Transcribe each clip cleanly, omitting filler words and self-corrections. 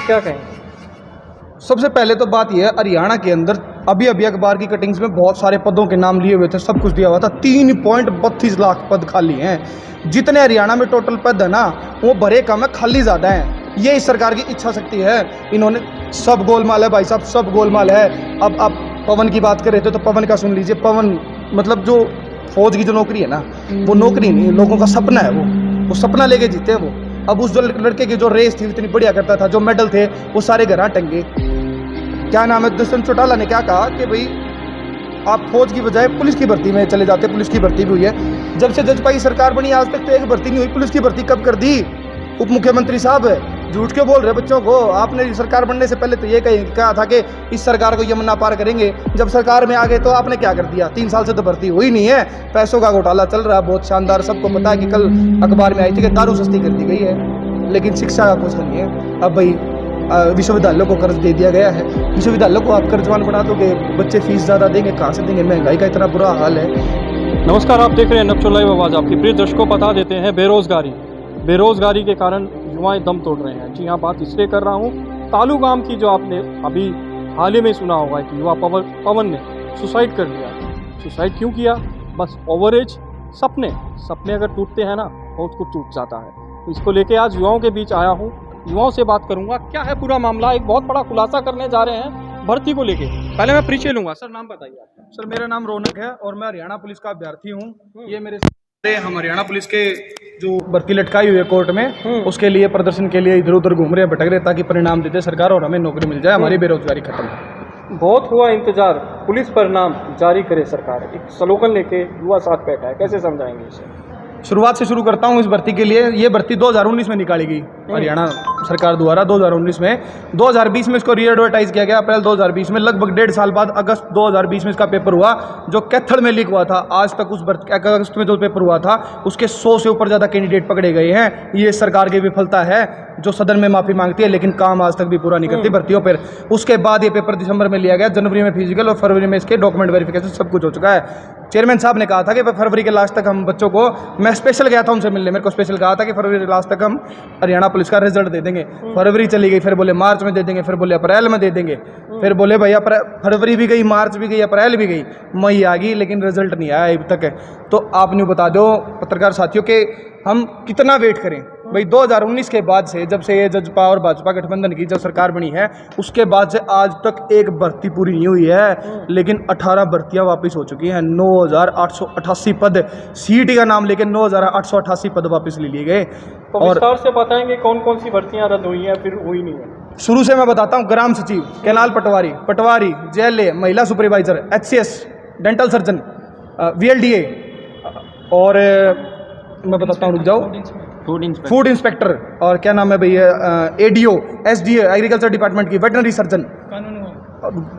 क्या कहें? सबसे पहले तो बात यह है, हरियाणा के अंदर अभी अखबार की कटिंग्स में बहुत सारे पदों के नाम लिए हुए थे, सब कुछ दिया हुआ था। 3.32 लाख पद खाली हैं। जितने हरियाणा में टोटल पद है ना, वो भरे कम है, खाली ज़्यादा हैं। ये इस सरकार की इच्छा शक्ति है। इन्होंने सब गोलमाल है भाई साहब, सब गोलमाल है। अब आप पवन की बात कर रहे थे तो पवन का सुन लीजिए। पवन मतलब जो फौज की जो नौकरी है ना, वो नौकरी नहीं, लोगों का सपना है। वो सपना लेके जीते हैं वो। अब उस जो लड़के की जो रेस थी इतनी बढ़िया करता था, जो मेडल थे वो सारे घर टंगे। क्या नाम है, दुष्यंत चौटाला ने क्या कहा कि भाई आप फौज की बजाय पुलिस की भर्ती में चले जाते। पुलिस की भर्ती भी हुई है। जब से जजपा सरकार बनी आज तक तो एक भर्ती नहीं हुई। पुलिस की भर्ती कब कर दी? उप मुख्यमंत्री साहब झूठ क्यों बोल रहे बच्चों को? आपने सरकार बनने से पहले तो ये कहा था कि इस सरकार को यमुना पार करेंगे। जब सरकार में आ गए तो आपने क्या कर दिया? 3 साल से तो भर्ती हुई नहीं है। पैसों का घोटाला चल रहा है बहुत शानदार। सबको पता है कि कल अखबार में आई थी कि दारू सस्ती कर दी गई है, लेकिन शिक्षा का कुछ नहीं है। अब भाई विश्वविद्यालयों को कर्ज दे दिया गया है। विश्वविद्यालयों को आप कर्जवान बना दोगे, बच्चे फीस ज़्यादा देंगे, कहाँ से देंगे? महंगाई का इतना बुरा हाल है। नमस्कार, आप देख रहे हैं नबचो लाइव आवाज़। आपकी प्रिय दर्शकों बता देते हैं, बेरोज़गारी के कारण युवाएं दम तोड़ रहे हैं। जी हाँ, बात इसलिए कर रहा हूँ, तालू गांव की जो आपने अभी हाल ही में सुना होगा कि युवा पवन ने सुसाइड कर लिया। सुसाइड क्यों किया? बस ओवरेज सपने अगर टूटते हैं ना, बहुत कुछ टूट जाता है। तो इसको लेके आज युवाओं के बीच आया हूँ, युवाओं से बात करूंगा। क्या है पूरा मामला? एक बहुत बड़ा खुलासा करने जा रहे हैं भर्ती को लेके। पहले मैं परिचय लूंगा। सर, नाम बताइए आप। सर, मेरा नाम रौनक है और मैं हरियाणा पुलिस का अभ्यर्थी हूँ। ये मेरे हम हरियाणा पुलिस के जो भर्ती लटकाई हुई है कोर्ट में, उसके लिए प्रदर्शन के लिए इधर उधर घूम रहे हैं, भटक रहे, ताकि परिणाम देते सरकार और हमें नौकरी मिल जाए, हमारी बेरोजगारी खत्म हो। बहुत हुआ इंतजार, पुलिस परिणाम जारी करे सरकार, एक स्लोगन लेके युवा साथ बैठा है। कैसे समझाएंगे इसे? शुरुआत से शुरू करता हूँ इस भर्ती के लिए। ये भर्ती 2019 में निकाली गई हरियाणा सरकार द्वारा। 2019 में 2020 में इसको री एडवर्टाइज किया गया। अप्रैल 2020 में लगभग 1.5 साल बाद अगस्त 2020 में इसका पेपर हुआ, जो कैथल में लीक हुआ था। आज तक उस अगस्त में जो पेपर हुआ था उसके 100 से ऊपर ज़्यादा कैंडिडेट पकड़े गए हैं। ये सरकार की विफलता है, जो सदन में माफ़ी मांगती है लेकिन काम आज तक भी पूरा नहीं करती भर्तियों पर। उसके बाद ये पेपर दिसंबर में लिया गया, जनवरी में फिजिकल और फरवरी में इसके डॉक्यूमेंट वेरिफिकेशन सब कुछ हो चुका है। चेयरमैन साहब ने कहा था कि फरवरी के लास्ट तक हम बच्चों को, मैं स्पेशल गया था उनसे मिलने, मेरे को स्पेशल कहा था कि फरवरी के लास्ट तक हम हरियाणा पुलिस का रिजल्ट दे देंगे। फरवरी चली गई, फिर बोले मार्च में दे देंगे, फिर बोले अप्रैल में दे देंगे, फिर बोले भैया फरवरी भी गई, मार्च भी गई, अप्रैल भी गई, मई आ गई, लेकिन रिजल्ट नहीं आया अभी तक है। तो आप न्यू बता दो पत्रकार साथियों के हम कितना वेट करें भाई। 2019 के बाद से, जब से ये जजपा और भाजपा गठबंधन की जब सरकार बनी है, उसके बाद से आज तक एक भर्ती पूरी नहीं हुई है, लेकिन 18 भर्तियां वापस हो चुकी हैं। 9,888 पद, सीईटी का नाम लेके 9,888 पद वापस ले लिए गए। तो और विस्तार से बताएंगे कौन कौन सी भर्तियां रद्द हुई हैं, फिर हुई नहीं है? शुरू से मैं बताता हूँ। ग्राम सचिव, कैनाल पटवारी, जेएलए, महिला supervisor, HCS, dental surgeon, VLDA, और मैं बताता हूँ, रुक जाओ, फूड इंस्पेक्टर, और क्या नाम है भैया, ADO, SDA एग्रीकल्चर डिपार्टमेंट की, veterinary surgeon,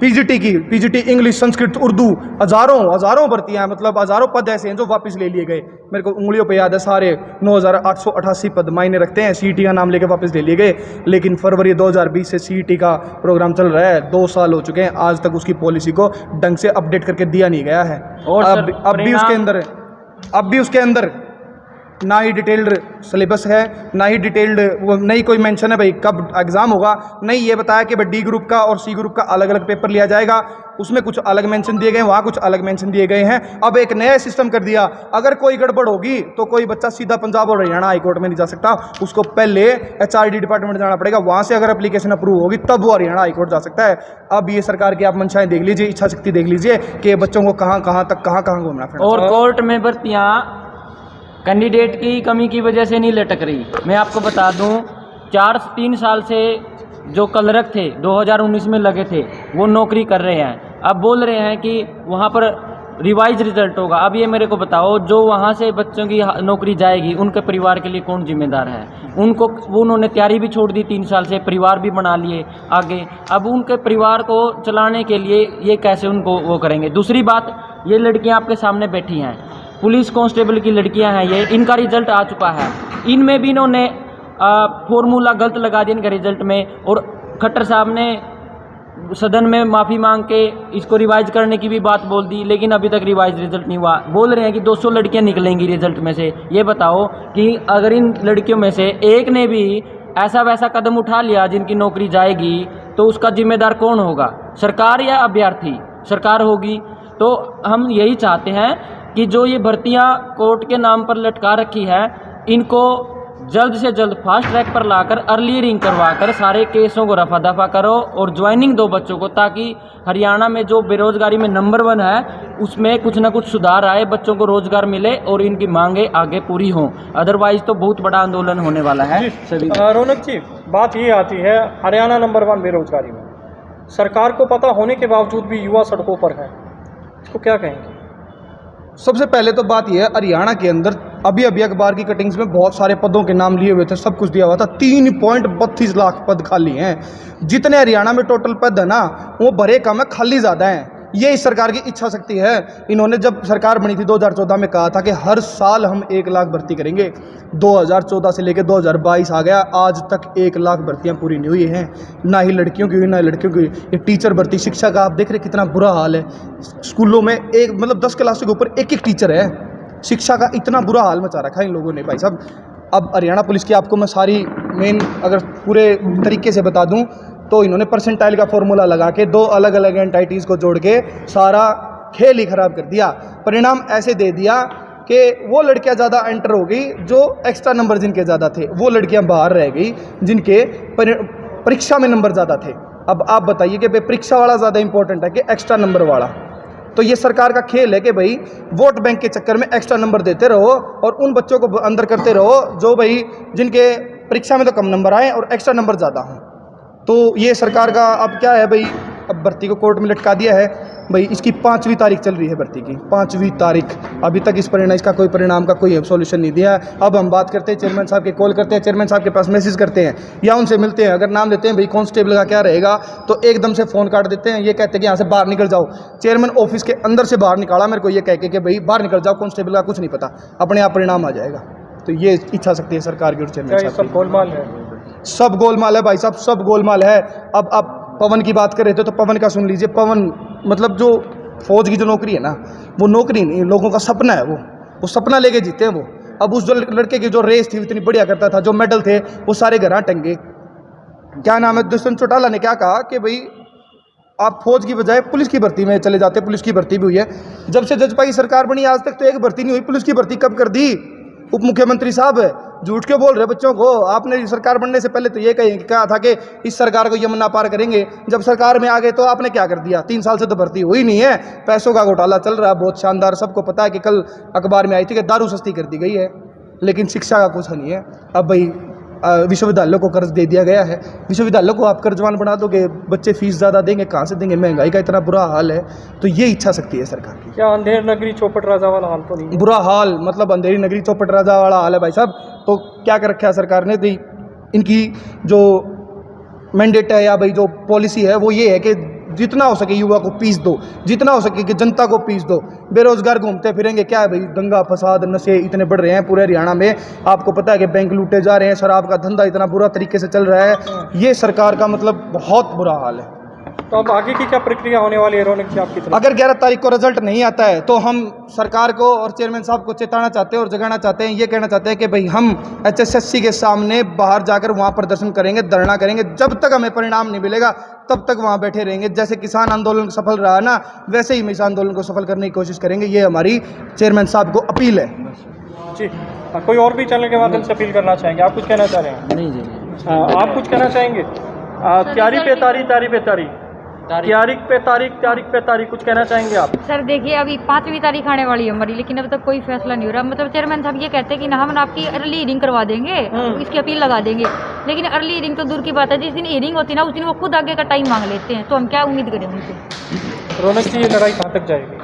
PGT English, Sanskrit, Urdu, हजारों भर्तियां, मतलब हजारों पद ऐसे हैं जो वापस ले लिए गए। मेरे को उंगलियों पे याद है सारे। 9,888 पद मायने रखते हैं। CET का नाम लेके वापस ले लिए गए, लेकिन फरवरी 2020 से CET का प्रोग्राम चल रहा है। 2 साल हो चुके हैं, आज तक उसकी पॉलिसी को ढंग से अपडेट करके दिया नहीं गया है। और अब भी उसके अंदर ना ही डिटेल्ड सिलेबस है, ना ही डिटेल्ड नहीं कोई मेंशन है भाई कब एग्ज़ाम होगा। नहीं ये बताया कि भाई D ग्रुप का और C ग्रुप का अलग अलग पेपर लिया जाएगा। उसमें कुछ अलग मेंशन दिए गए, वहाँ कुछ अलग मेंशन दिए गए हैं। अब एक नया सिस्टम कर दिया, अगर कोई गड़बड़ होगी तो कोई बच्चा सीधा पंजाब और हरियाणा हाई कोर्ट में नहीं जा सकता, उसको पहले HRD डिपार्टमेंट जाना पड़ेगा। वहाँ से अगर एप्लीकेशन अप्रूव होगी तब वो हरियाणा हाई कोर्ट जा सकता है। अब ये सरकार की आप मंशाएं देख लीजिए, इच्छा शक्ति देख लीजिए कि बच्चों को कहाँ घूमना फिरना। और कोर्ट में भर्तियाँ कैंडिडेट की कमी की वजह से नहीं लटक रही। मैं आपको बता दूं, 3 साल से जो क्लर्क थे 2019 में लगे थे, वो नौकरी कर रहे हैं। अब बोल रहे हैं कि वहाँ पर रिवाइज रिजल्ट होगा। अब ये मेरे को बताओ, जो वहाँ से बच्चों की नौकरी जाएगी, उनके परिवार के लिए कौन जिम्मेदार है? उन्होंने तैयारी भी छोड़ दी, 3 साल से परिवार भी बना लिए आगे। अब उनके परिवार को चलाने के लिए ये कैसे उनको वो करेंगे? दूसरी बात, ये लड़कियाँ आपके सामने बैठी हैं, पुलिस कांस्टेबल की लड़कियां हैं ये, इनका रिजल्ट आ चुका है। इनमें भी इन्होंने फॉर्मूला गलत लगा दिया इनके रिजल्ट में, और खट्टर साहब ने सदन में माफ़ी मांग के इसको रिवाइज करने की भी बात बोल दी, लेकिन अभी तक रिवाइज रिजल्ट नहीं हुआ। बोल रहे हैं कि 200 लड़कियां निकलेंगी रिजल्ट में से। ये बताओ कि अगर इन लड़कियों में से एक ने भी ऐसा वैसा कदम उठा लिया जिनकी नौकरी जाएगी, तो उसका जिम्मेदार कौन होगा? सरकार या अभ्यर्थी? सरकार होगी। तो हम यही चाहते हैं कि जो ये भर्तियां कोर्ट के नाम पर लटका रखी है, इनको जल्द से जल्द फास्ट ट्रैक पर लाकर अर्ली हियरिंग करवाकर सारे केसों को रफा दफा करो और ज्वाइनिंग दो बच्चों को, ताकि हरियाणा में जो बेरोजगारी में नंबर 1 है उसमें कुछ ना कुछ सुधार आए, बच्चों को रोजगार मिले और इनकी मांगें आगे पूरी हों। अदरवाइज तो बहुत बड़ा आंदोलन होने वाला है सभी। रौनक जी, बात ये आती है हरियाणा नंबर 1 बेरोजगारी में, सरकार को पता होने के बावजूद भी युवा सड़कों पर है, इसको क्या कहेंगे? सबसे पहले तो बात यह है, हरियाणा के अंदर अभी अखबार की कटिंग्स में बहुत सारे पदों के नाम लिए हुए थे, सब कुछ दिया हुआ था। 3.32 लाख पद खाली हैं। जितने हरियाणा में टोटल पद है ना, वो भरे कम है, खाली ज़्यादा हैं। ये इस सरकार की इच्छा शक्ति है। इन्होंने जब सरकार बनी थी 2014 में कहा था कि हर साल हम 1 लाख भर्ती करेंगे। 2014 से लेकर 2022 आ गया, आज तक 1 लाख भर्तियां पूरी नहीं हुई हैं। ना ही लड़कियों की हुई, ना ही लड़कियों की हुई। ये टीचर भर्ती, शिक्षा का आप देख रहे कितना बुरा हाल है। स्कूलों में एक 10 क्लास के ऊपर एक टीचर है। शिक्षा का इतना बुरा हाल मचा रखा है इन लोगों ने भाई साहब। अब हरियाणा पुलिस की आपको मैं सारी मेन अगर पूरे तरीके से बता दूं तो इन्होंने परसेंटाइल का फॉर्मूला लगा के 2 अलग अलग एंटाइटीज़ को जोड़ के सारा खेल ही खराब कर दिया। परिणाम ऐसे दे दिया कि वो लड़कियां ज़्यादा एंटर हो गई जो एक्स्ट्रा नंबर जिनके ज़्यादा थे, वो लड़कियां बाहर रह गई जिनके परीक्षा में नंबर ज़्यादा थे। अब आप बताइए कि परीक्षा वाला ज़्यादा इंपॉर्टेंट है कि एक्स्ट्रा नंबर वाला? तो ये सरकार का खेल है कि भाई वोट बैंक के चक्कर में एक्स्ट्रा नंबर देते रहो और उन बच्चों को अंदर करते रहो जो भाई जिनके परीक्षा में तो कम नंबर आए और एक्स्ट्रा नंबर ज़्यादा हों। तो ये सरकार का अब क्या है भाई, अब भर्ती को कोर्ट में लटका दिया है भाई। इसकी 5वीं तारीख चल रही है भर्ती की, 5वीं तारीख। अभी तक इसका कोई परिणाम का कोई सॉल्यूशन नहीं दिया है। अब हम बात करते हैं चेयरमैन साहब के, कॉल करते हैं चेयरमैन साहब के पास, मैसेज करते हैं या उनसे मिलते हैं। अगर नाम लेते हैं भाई कांस्टेबल का क्या रहेगा तो एकदम से फ़ोन काट देते हैं। ये कहते हैं कि यहाँ से बाहर निकल जाओ। चेयरमैन ऑफिस के अंदर से बाहर निकाला मेरे को ये कह के कि भाई बाहर निकल जाओ, कांस्टेबल का कुछ नहीं पता, अपने आप परिणाम आ जाएगा। तो ये इच्छा शक्ति है सरकार की और चेयरमैन साहब की। सब गोलमाल है, सब गोलमाल है भाई साहब, सब गोलमाल है। अब आप पवन की बात कर रहे थे तो पवन का सुन लीजिए। पवन मतलब जो फौज की जो नौकरी है ना, वो नौकरी नहीं, लोगों का सपना है। वो सपना लेके जीते हैं वो। अब उस जो लड़के की जो रेस थी इतनी बढ़िया करता था, जो मेडल थे वो सारे घर टंगे। क्या नाम है, दुष्यंत चौटाला ने क्या कहा कि भाई आप फौज की बजाय पुलिस की भर्ती में चले जाते। पुलिस की भर्ती भी हुई है। जब से जजपा की सरकार बनी आज तक तो एक भर्ती नहीं हुई। पुलिस की भर्ती कब कर दी? उप मुख्यमंत्री साहब झूठ क्यों बोल रहे बच्चों को? आपने सरकार बनने से पहले तो ये कहा था कि इस सरकार को यमुना पार करेंगे। जब सरकार में आ गए तो आपने क्या कर दिया? 3 साल से तो भर्ती हुई नहीं है। पैसों का घोटाला चल रहा है बहुत शानदार, सबको पता है कि कल अखबार में आई थी कि दारू सस्ती कर दी गई है, लेकिन शिक्षा का कुछ नहीं है। अब भाई विश्वविद्यालयों को कर्ज दे दिया गया है। विश्वविद्यालयों को आप कर्जवान बना दोगे, बच्चे फीस ज़्यादा देंगे, कहाँ से देंगे? महंगाई का इतना बुरा हाल है। तो ये इच्छा शक्ति है सरकार की। क्या अंधेर नगरी चौपट राजा वाला हाल तो नहीं? बुरा हाल, मतलब अंधेरी नगरी चौपट राजा वाला हाल है भाई साहब। तो क्या कर रखा है सरकार ने? इनकी जो मैंडेट है या भाई जो पॉलिसी है वो ये है कि जितना हो सके युवा को पीस दो, जितना हो सके कि जनता को पीस दो। बेरोजगार घूमते फिरेंगे, क्या है भाई, दंगा फसाद नशे इतने बढ़ रहे हैं पूरे हरियाणा में। आपको पता है कि बैंक लूटे जा रहे हैं, शराब का धंधा इतना बुरा तरीके से चल रहा है। ये सरकार का मतलब बहुत बुरा हाल है। तो अब आगे की क्या प्रक्रिया होने वाली है रौनक जी आपकी तरफ? अगर 11 तारीख को रिजल्ट नहीं आता है तो हम सरकार को और चेयरमैन साहब को चेताना चाहते हैं और जगाना चाहते हैं, ये कहना चाहते हैं कि भाई हम HSSC के सामने बाहर जाकर वहाँ प्रदर्शन करेंगे, धरना करेंगे। जब तक हमें परिणाम नहीं मिलेगा तब तक वहाँ बैठे रहेंगे। जैसे किसान आंदोलन सफल रहा ना, वैसे ही हम इस आंदोलन को सफल करने की कोशिश करेंगे। ये हमारी चेयरमैन साहब को अपील है जी। कोई और भी चैनल के माध्यम से अपील करना चाहेंगे? आप कुछ कहना चाह रहे हैं? नहीं जी, आप कुछ कहना चाहेंगे? तारीख पे तारीख कुछ कहना चाहेंगे आप? सर देखिए, अभी 5वीं तारीख आने वाली है हमारी, लेकिन अब तक कोई फैसला नहीं हो रहा। मतलब चेयरमैन साहब ये कहते हैं कि ना हम आपकी अर्ली हियरिंग करवा देंगे, इसकी अपील लगा देंगे, लेकिन अर्ली हियरिंग तो दूर की बात है। जिस दिन हियरिंग होती है ना उस दिन वो खुद आगे का टाइम मांग लेते हैं, तो हम क्या उम्मीद करें उनसे? रौनक जी, ये लड़ाई कहाँ तक जाएगी?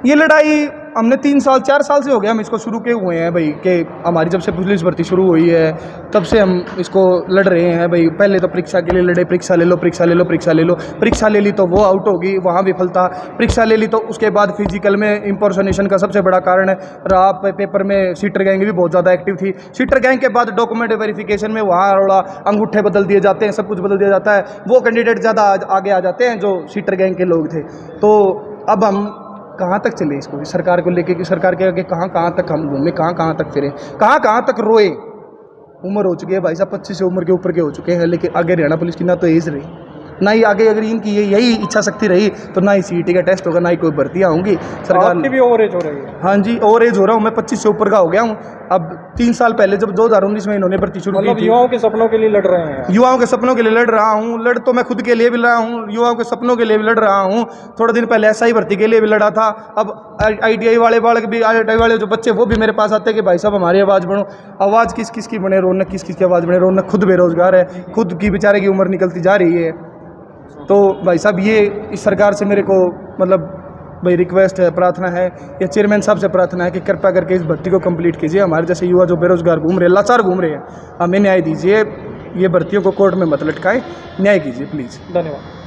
ये लड़ाई हमने 4 साल से हो गया हम इसको शुरू किए हुए हैं भाई। कि हमारी जब से पुलिस भर्ती शुरू हुई है तब से हम इसको लड़ रहे हैं भाई। पहले तो परीक्षा के लिए लड़े, परीक्षा ले लो, परीक्षा ले लो, परीक्षा ले लो। परीक्षा ले ली तो वो आउट होगी, वहाँ विफलता। परीक्षा ले ली तो उसके बाद फिजिकल में इम्पोर्सनेशन का सबसे बड़ा कारण रहा। पेपर में सीटर गैंग भी बहुत ज़्यादा एक्टिव थी। सीटर गैंग के बाद डॉक्यूमेंट वेरिफिकेशन में वहाँ थोड़ा अंगूठे बदल दिए जाते हैं, सब कुछ बदल दिया जाता है। वो कैंडिडेट ज़्यादा आगे आ जाते हैं जो सीटर गैंग के लोग थे। तो अब हम कहाँ तक चले इसको, सरकार को लेके कि सरकार के आगे कहाँ तक हम घूमें, कहाँ तक फिरें, कहाँ तक रोए। उम्र हो चुकी है भाई साहब, 25 से उम्र के ऊपर के हो चुके हैं, लेकिन आगे हरियाणा पुलिस की ना तो एज रही, ना ही आगे अगर इनकी यही इच्छा शक्ति रही तो ना ही सीईटी का टेस्ट होगा, ना ही कोई भर्तियाँ होंगी। सरकार आपकी भी ओवर एज हो रही है? हाँ जी, ओवर एज हो रहा हूँ मैं, 25 से ऊपर का हो गया हूँ। अब 3 साल पहले जब 2019 में इन्होंने भर्ती शुरू की मतलब थी, युवाओं के सपनों के लिए लड़ रहे हैं? युवाओं के सपनों के लिए लड़ रहा हूँ, लड़ तो मैं खुद के लिए भी रहा हूँ, युवाओं के सपनों के लिए भी लड़ रहा हूँ। थोड़े दिन पहले एसआई भर्ती के लिए भी लड़ा था। अब आईटीआई वाले बालक भी, आईटीआई वाले जो बच्चे वो भी मेरे पास आते हैं कि भाई साहब हमारी आवाज़ बढ़ो। आवाज़ किस किस की बने, रौनक किस किस की आवाज़ बने। रौनक खुद बेरोजगार है, खुद की बेचारे की उम्र निकलती जा रही है। तो भाई साहब ये इस सरकार से मेरे को मतलब भाई रिक्वेस्ट है, प्रार्थना है, या चेयरमैन साहब से प्रार्थना है कि कृपया करके इस भर्ती को कंप्लीट कीजिए। हमारे जैसे युवा जो बेरोजगार घूम रहे हैं, लाचार घूम रहे हैं, हमें न्याय दीजिए। ये भर्तियों को कोर्ट में मत लटकाएं, न्याय कीजिए प्लीज़। धन्यवाद।